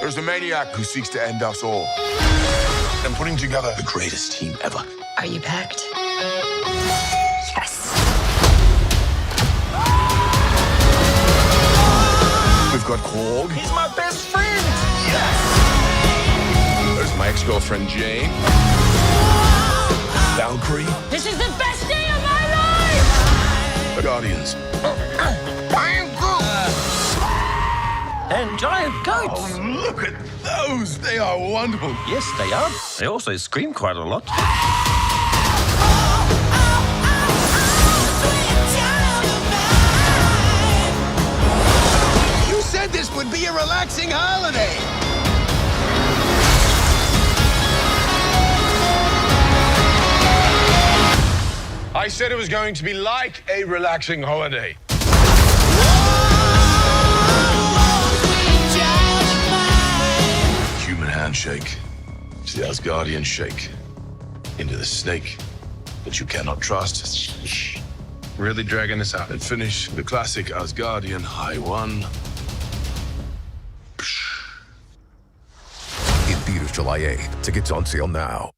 There's a maniac who seeks to end us all. I'm putting together the greatest team ever. Are you packed? Yes. We've got Korg. He's my best friend. Yes! There's my ex-girlfriend Jane. Valkyrie. This is the best day of my life! The Guardians. And giant goats. Oh, look at those. They are wonderful. Yes, they are. They also scream quite a lot. You said this would be a relaxing holiday. I said it was going to be like a relaxing holiday. Human handshake. It's the Asgardian shake. Into the snake that you cannot trust. Really dragging this out. And finish the classic Asgardian high one. In theaters July 8th. Tickets on sale now.